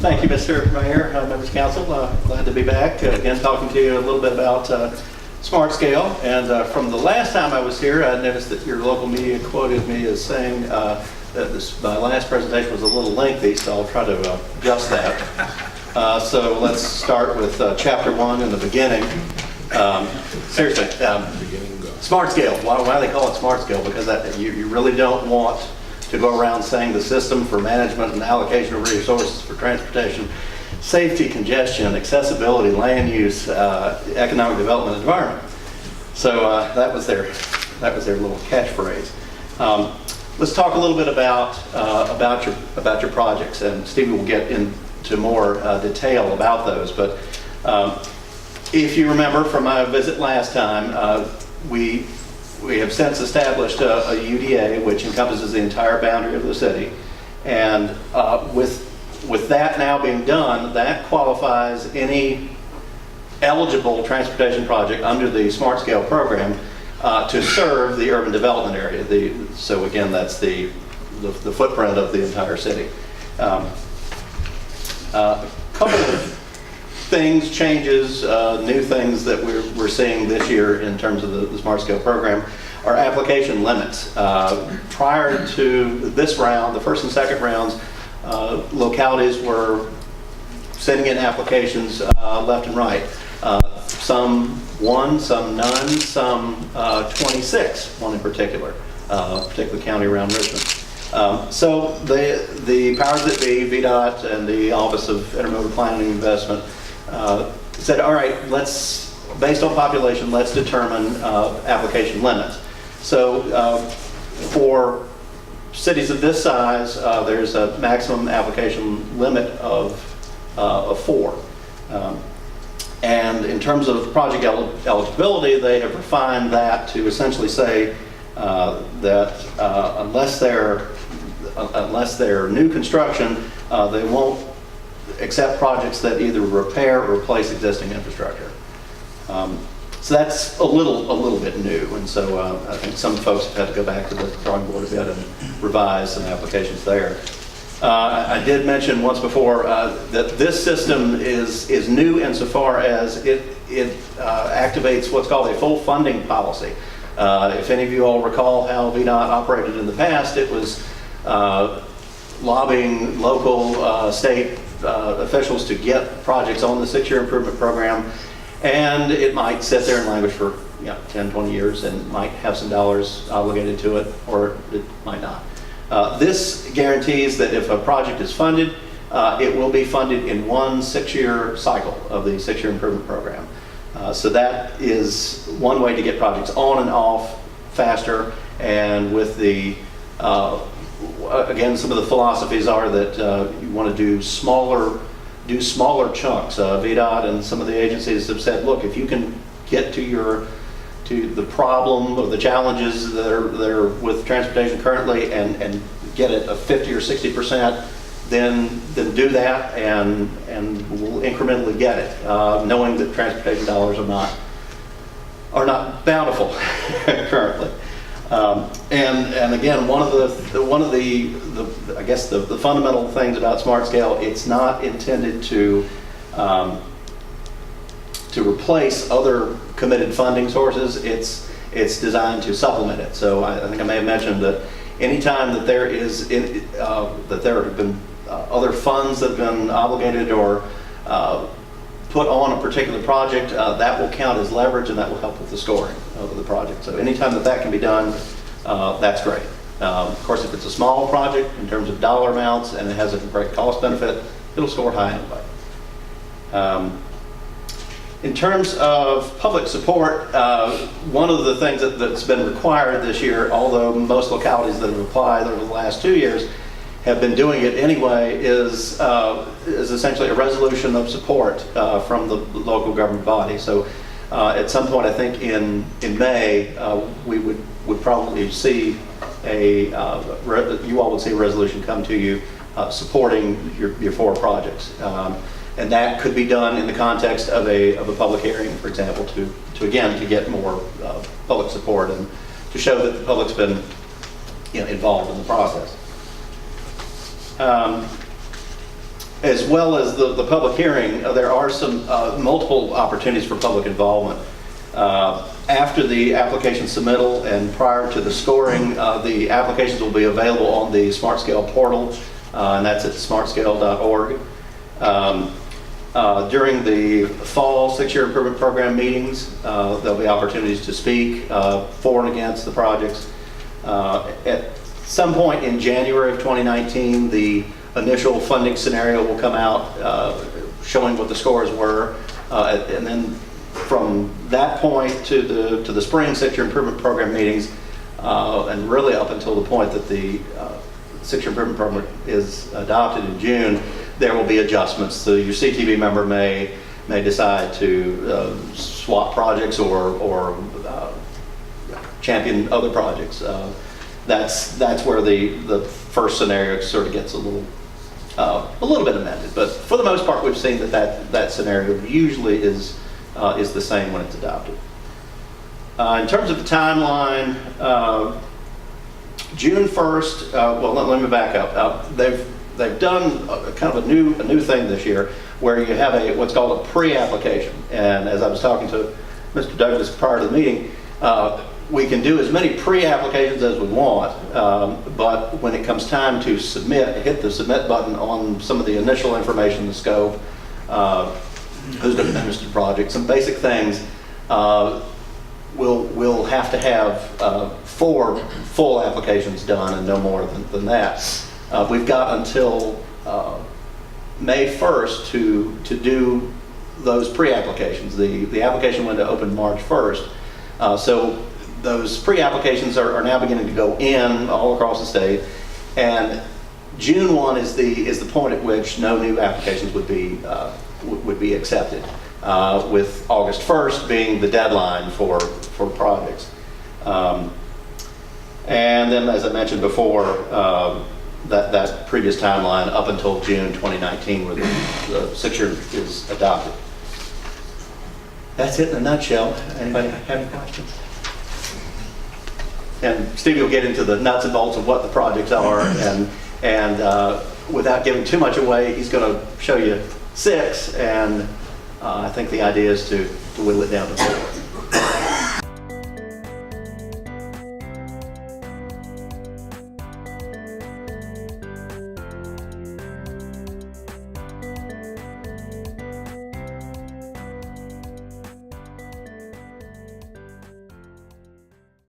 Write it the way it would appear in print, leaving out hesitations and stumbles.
Thank you, Mr. Mayor, members of council. Glad to be back again, talking to you a little bit about Smart Scale. And from the last time I was here, I noticed that your local media quoted me as saying that my last presentation was a little lengthy, so I'll try to adjust that. So let's start with chapter 1 in the beginning. Seriously, Smart Scale. Why do they call it Smart Scale? Because you really don't want to go around saying the system for management and allocation of resources for transportation, safety, congestion, accessibility, land use, economic development, and environment. So that was their little catchphrase. Let's talk a little bit about your projects, and Stevie will get into more detail about those. But if you remember from my visit last time, we have since established a UDA, which encompasses the entire boundary of the city. And with that now being done, that qualifies any eligible transportation project under the Smart Scale program to serve the urban development area. So again, that's the footprint of the entire city. A couple of things, changes, new things that we're seeing this year in terms of the Smart Scale program are application limits. Prior to this round, the first and second rounds, localities were sending in applications left and right. Some 1, some none, some 26, one in particular county around Richmond. So the powers that be, VDOT and the Office of Intermodal Planning and Investment, said, all right, based on population, let's determine application limits. So for cities of this size, there's a maximum application limit of 4. And in terms of project eligibility, they have refined that to essentially say that unless they're new construction, they won't accept projects that either repair or replace existing infrastructure. So that's a little bit new, and so I think some folks have had to go back to the drawing board a bit and revise some applications there. I did mention once before that this system is new insofar as it activates what's called a full funding policy. If any of you all recall how VDOT operated in the past, it was lobbying local, state officials to get projects on the 6-year improvement program, and it might sit there and languish for 10, 20 years and might have some dollars obligated to it, or it might not. This guarantees that if a project is funded, it will be funded in one 6-year cycle of the 6-year improvement program. So that is one way to get projects on and off faster, and with the again, some of the philosophies are that you want to do smaller chunks. VDOT and some of the agencies have said, look, if you can get to the problem or the challenges that are with transportation currently and get it a 50 or 60%, then do that, and we'll incrementally get it, knowing that transportation dollars are not bountiful currently. And again, one of the I guess the fundamental things about Smart Scale, it's not intended to replace other committed funding sources. It's designed to supplement it. So I think I may have mentioned that anytime that there have been other funds that have been obligated or put on a particular project, that will count as leverage, and that will help with the scoring of the project. So anytime that can be done, that's great. Of course, if it's a small project in terms of dollar amounts and it has a great cost benefit, it'll score high anyway. In terms of public support, one of the things that's been required this year, although most localities that have applied over the last 2 years have been doing it anyway, is essentially a resolution of support from the local government body. So at some point, I think in May, we would probably see you all would see a resolution come to you supporting your 4 projects. And that could be done in the context of a public hearing, for example, to get more public support and to show that the public's been involved in the process. as well as the public hearing, there are some multiple opportunities for public involvement. After the application submittal and prior to the scoring, the applications will be available on the Smart Scale portal, and that's at smartscale.org. During the fall 6-year improvement program meetings, there'll be opportunities to speak for and against the projects. At some point in January of 2019, the initial funding scenario will come out showing what the scores were, and then from that point to the spring 6-year improvement program meetings, and really up until the point that the 6-year improvement program is adopted in June, there will be adjustments. So your CTV member may decide to swap projects or champion other projects. That's where the first scenario sort of gets a little bit amended. But for the most part, we've seen that scenario usually is the same when it's adopted. In terms of the timeline, June 1st, well, let me back up. They've done kind of a new thing this year where you have what's called a pre-application. And as I was talking to Mr. Douglas prior to the meeting, we can do as many pre-applications as we want, but when it comes time to submit, hit the submit button on some of the initial information, the scope, who's going to manage the project, some basic things, we'll have to have 4 full applications done and no more than that. We've got until May 1st to do those pre-applications. The application window opened March 1st. So those pre-applications are now beginning to go in all across the state. And June 1 is the point at which no new applications would be accepted, with August 1st being the deadline for projects. And then, as I mentioned before, that previous timeline up until June 2019 where the 6-year is adopted. That's it in a nutshell. Anybody have any questions? And Stevie will get into the nuts and bolts of what the projects are, and without giving too much away, he's going to show you 6, and I think the idea is to whittle it down to 4.